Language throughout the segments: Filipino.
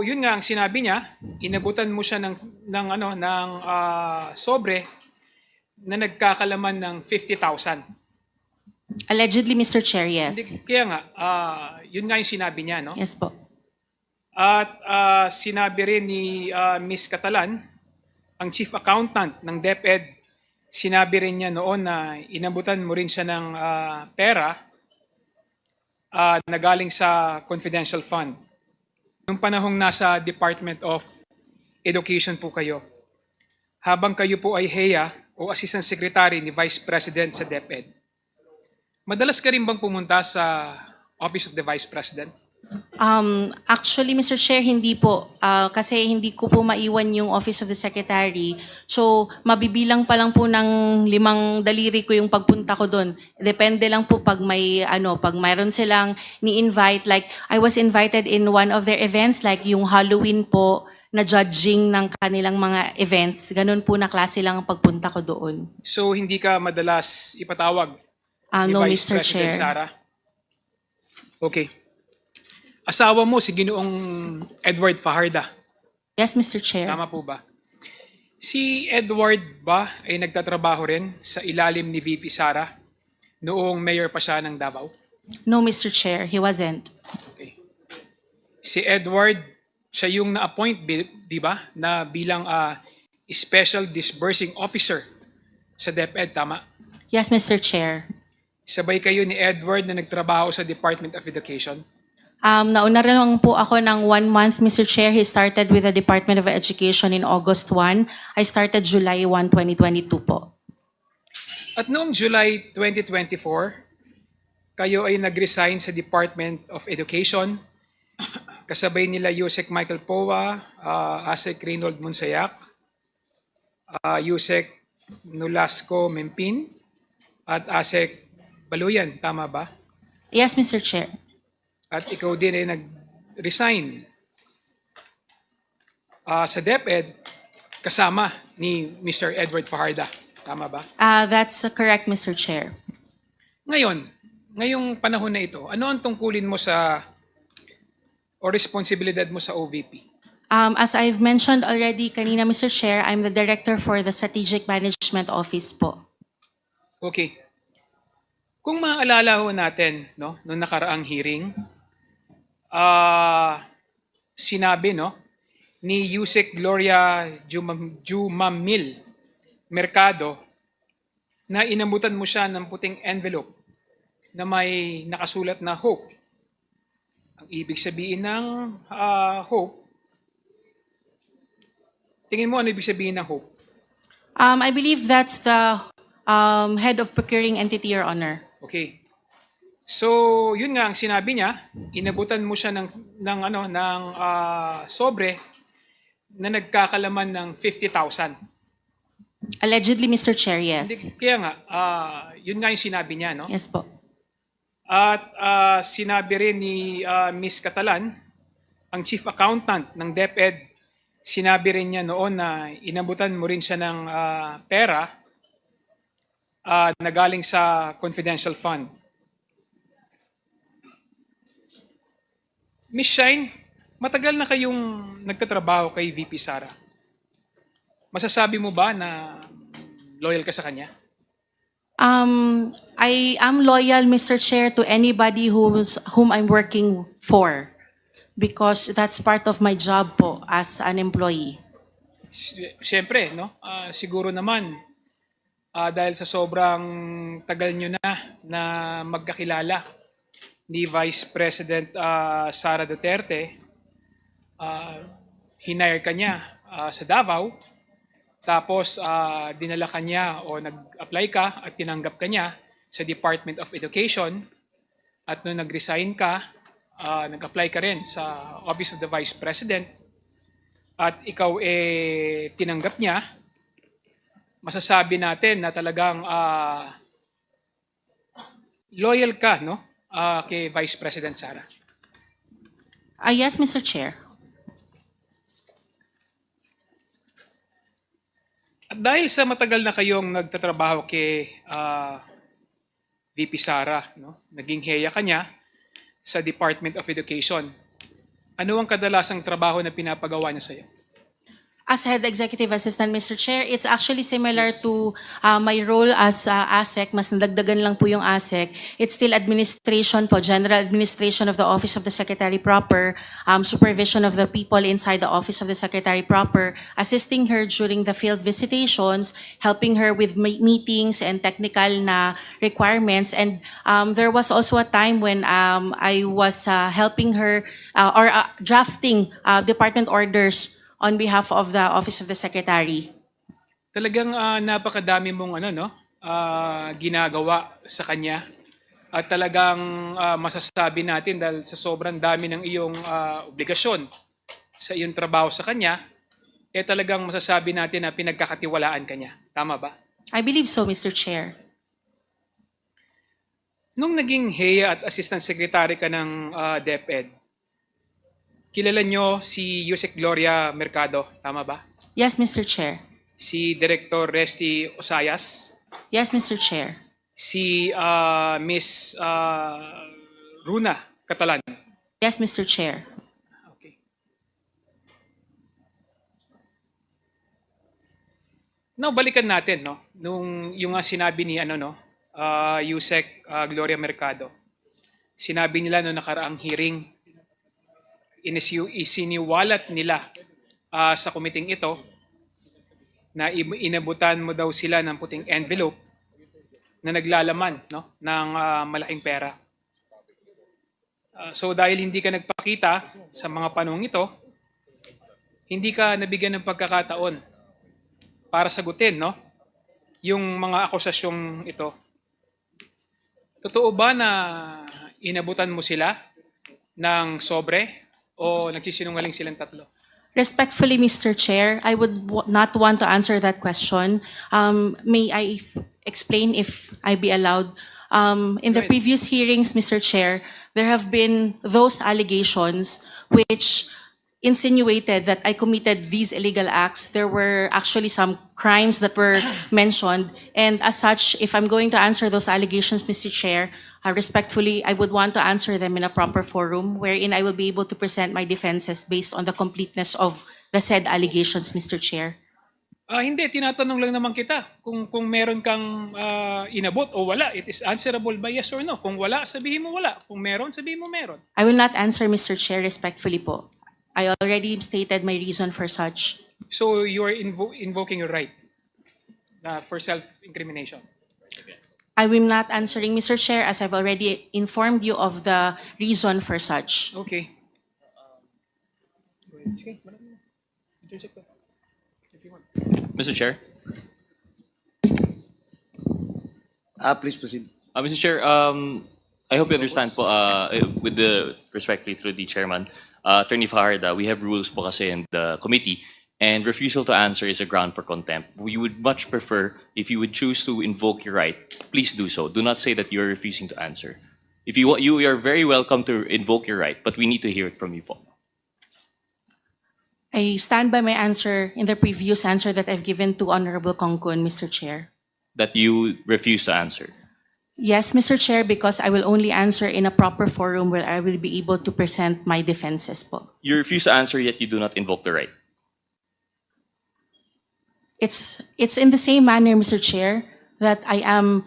Yun nga ang sinabi niya, inabutan mo siya ng sobre na nagkakalaman ng 50,000. Allegedly, Mr. Chair, Hindi, yes. kaya nga, yun nga yung sinabi niya, no? Yes po. At sinabi rin ni Ms. Catalan, ang chief accountant ng DepEd, sinabi rin niya noon na inabutan mo rin siya ng pera na galing sa confidential fund. Nung panahong nasa Department of Education po kayo, habang kayo po ay HEA o Assistant Secretary ni Vice President sa DepEd, madalas ka rin bang pumunta sa Office of the Vice President? Actually, Mr. Chair, hindi po. Kasi hindi ko po maiwan yung Office of the Secretary. So, mabibilang pa lang po ng 5 daliri ko yung pagpunta ko doon. Depende lang po pag pag mayroon silang ni-invite. Like, I was invited in one of their events, like yung Halloween po, na judging ng kanilang mga events. Ganun po na klase lang ang pagpunta ko doon. So hindi ka madalas ipatawag ni No, Vice Mr. President Chair. Sara? Okay. Asawa mo si Ginoong Edward Fajarda. Yes, Mr. Chair. Tama po ba? Si Edward ba ay nagtatrabaho rin sa ilalim ni VP Sara noong mayor pa siya ng Davao? No, Mr. Chair, he wasn't. Okay. Si Edward, siya yung na-appoint, di ba, na bilang Special Disbursing Officer sa DepEd, tama? Yes, Mr. Chair. Sabay kayo ni Edward na nagtrabaho sa Department of Education? Nauna rin lang po ako ng 1 month, Mr. Chair. He started with the Department of Education in August 1. I started July 1, 2022 po. At noong July 2024, kayo ay nag-resign sa Department of Education, kasabay nila Yusek Michael Poa, Asek Reynold Monsayak, Yusek Nolasco Mempin, at Asek Baluyan, tama ba? Yes, Mr. Chair. At ikaw din ay nag-resign sa DepEd kasama ni Mr. Edward Fajarda, tama ba? That's correct, Mr. Chair. Ngayon, ngayong panahon na ito, ano ang tungkulin mo sa o responsibilidad mo sa OVP? As I've mentioned already kanina, Mr. Chair, I'm the Director for the Strategic Management Office po. Okay. Kung maaalala ho natin, no, noong nakaraang hearing, sinabi, no, ni Yusek Gloria Jumamil Mercado na inabutan mo siya ng puting envelope na may nakasulat na hope. Ang ibig sabihin ng hope, tingin mo ano ibig sabihin ng hope? I believe that's the head of procuring entity, Your Honor. Okay. So, yun nga ang sinabi niya, inabutan mo siya ng sobre na nagkakalaman ng 50,000. Allegedly, Mr. Chair, yes. Kaya nga, yun nga yung sinabi niya, no? Yes po. At sinabi rin ni Ms. Catalan, ang chief accountant ng DepEd, sinabi rin niya noon na inabutan mo rin siya ng pera na galing sa confidential fund. Ms. Shine, matagal na kayong nagtatrabaho kay VP Sara. Masasabi mo ba na loyal ka sa kanya? I am loyal, Mr. Chair, to anybody whom I'm working for because that's part of my job po as an employee. Siyempre, no? Siguro naman, dahil sa sobrang tagal nyo na magkakilala ni Vice President Sara Duterte, hinire ka niya sa Davao, tapos dinala ka niya o nag-apply ka at tinanggap ka niya sa Department of Education, at nung nag-resign ka, nag-apply ka rin sa Office of the Vice President, at ikaw tinanggap niya, masasabi natin na talagang loyal ka, no? Kay Vice President Sara. Yes, Mr. Chair. At dahil sa matagal na kayong nagtatrabaho kay VP Sara, no? Naging heya ka niya sa Department of Education. Ano ang kadalasang trabaho na pinapagawa niya sa'yo? As head executive assistant, Mr. Chair, it's actually similar to my role as ASEC. Mas nadagdagan lang po yung ASEC. It's still administration po, general administration of the Office of the Secretary proper, supervision of the people inside the Office of the Secretary proper, assisting her during the field visitations, helping her with meetings and technical na requirements. And there was also a time when I was helping her or drafting department orders on behalf of the Office of the Secretary. Talagang napakadami mong ginagawa sa kanya. At talagang masasabi natin dahil sa sobrang dami ng iyong obligasyon sa iyong trabaho sa kanya, talagang masasabi natin na pinagkakatiwalaan ka niya. Tama ba? I believe so, Mr. Chair. Nung naging HEA at Assistant Secretary ka ng DepEd, kilala nyo si Yusek Gloria Mercado, tama ba? Yes, Mr. Chair. Si Director Resty Osayas, Yes, Mr. Chair. si Miss Runa Catalan. Yes, Mr. Chair. Okay. Now, balikan natin, no? Nung yung sinabi ni Yusek Gloria Mercado. Sinabi nila no nakaraang hearing, isiniwalat nila sa komiting ito na inabutan mo daw sila ng puting envelope na naglalaman ng malaking pera. So dahil hindi ka nagpakita sa mga panahong ito, hindi ka nabigyan ng pagkakataon para sagutin yung mga akusasyong ito. Totoo ba na inabutan mo sila ng sobre o nagsisinungaling silang tatlo? Respectfully, Mr. Chair, I would not want to answer that question. May I explain if I be allowed? In the Go ahead. previous hearings, Mr. Chair, there have been those allegations which insinuated that I committed these illegal acts. There were actually some crimes that were mentioned. And as such, if I'm going to answer those allegations, Mr. Chair, respectfully, I would want to answer them in a proper forum wherein I will be able to present my defenses based on the completeness of the said allegations, Mr. Chair. Hindi, tinatanong lang naman kita kung meron kang inabot o wala. It is answerable by yes or no. Kung wala, sabihin mo wala. Kung meron, sabihin mo meron. I will not answer, Mr. Chair, respectfully po. I already stated my reason for such. So you are invoking your right for self-incrimination. I will not answering, Mr. Chair, as I've already informed you of the reason for such. Okay. Sige, interject ka. If you want. Mr. Chair. Please proceed. Mr. Chair, I hope you understand po, with the respectfully through the chairman, Attorney Fajarda, we have rules po kasi in the committee, and refusal to answer is a ground for contempt. We would much prefer if you would choose to invoke your right, please do so. Do not say that you are refusing to answer. If you are very welcome to invoke your right, but we need to hear it from you po. I stand by my answer in the previous answer that I've given to Honorable Kongkun, Mr. Chair. That you refuse to answer. Yes, Mr. Chair, because I will only answer in a proper forum where I will be able to present my defenses po. You refuse to answer, yet you do not invoke the right. It's in the same manner, Mr. Chair, that I am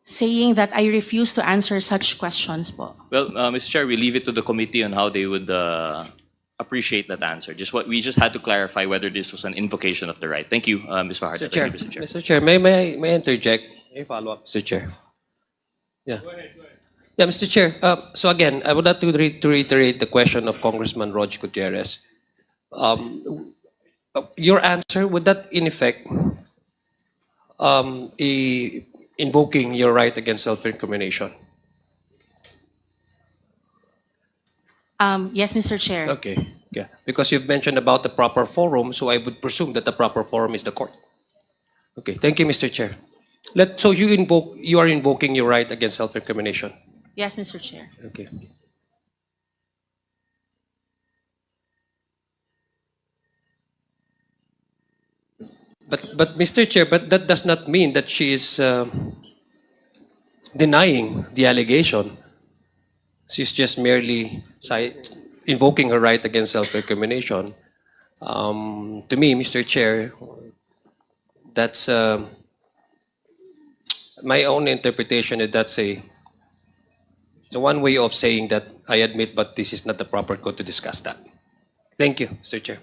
saying that I refuse to answer such questions po. Well, Mr. Chair, we leave it to the committee on how they would appreciate that answer. We just had to clarify whether this was an invocation of the right. Thank you, Ms. Fajardo. Mr. Chair, Thank you, Mr. Chair. Mr. Chair, may I interject? May I follow up, Mr. Chair? Yeah. Yeah, Mr. Chair. So again, I would like to reiterate the question of Congressman Rog Gutierrez. Your answer, would that in effect invoking your right against self-incrimination? Yes, Mr. Chair. Okay. Yeah. Because you've mentioned about the proper forum, so I would presume that the proper forum is the court. Okay. Thank you, Mr. Chair. So you are invoking your right against self-incrimination. Yes, Mr. Chair. Okay. But Mr. Chair, but that does not mean that she is denying the allegation. She's just merely invoking her right against self-recrimination, to me, Mr. Chair, that's my own interpretation is that's it's one way of saying that I admit, but this is not the proper code to discuss that. Thank you, Mr. Chair.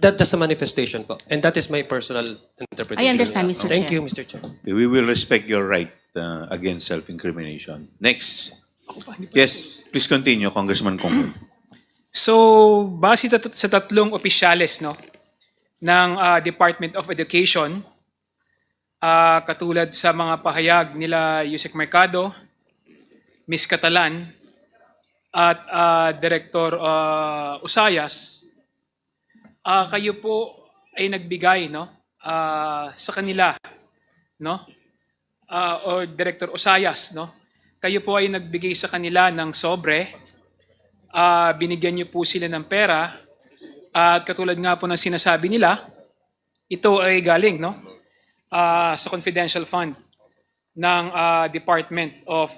That's a manifestation po. And that is my personal interpretation. I understand, Mr. Thank Chair. you, Mr. Chair. We will respect your right against self-incrimination. Next. Yes, please continue, Congressman Kong. So, base sa tatlong opisyales no, ng Department of Education, katulad sa mga pahayag nila Yusek Mercado, Ms. Catalan, at Director Usayas, kayo po ay nagbigay no, sa kanila, no, o Director Usayas, no, kayo po ay nagbigay sa kanila ng sobre, binigyan niyo po sila ng pera, at katulad nga po ng sinasabi nila, ito ay galing no, sa confidential fund ng Department of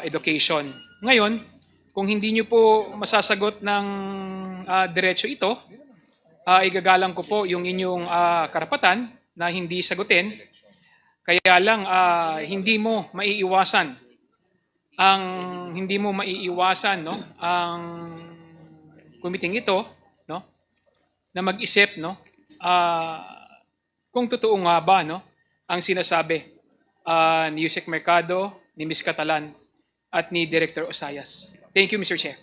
Education. Ngayon, kung hindi niyo po masasagot ng diretso ito, igagalang ko po yung inyong karapatan na hindi sagutin. Kaya lang hindi mo maiiwasan no ang committee ito no na mag-isip no kung totoo nga ba no ang sinasabi ni Yusek Mercado, ni Ms. Catalan at ni Director Osayas. Thank you, Mr. Chair.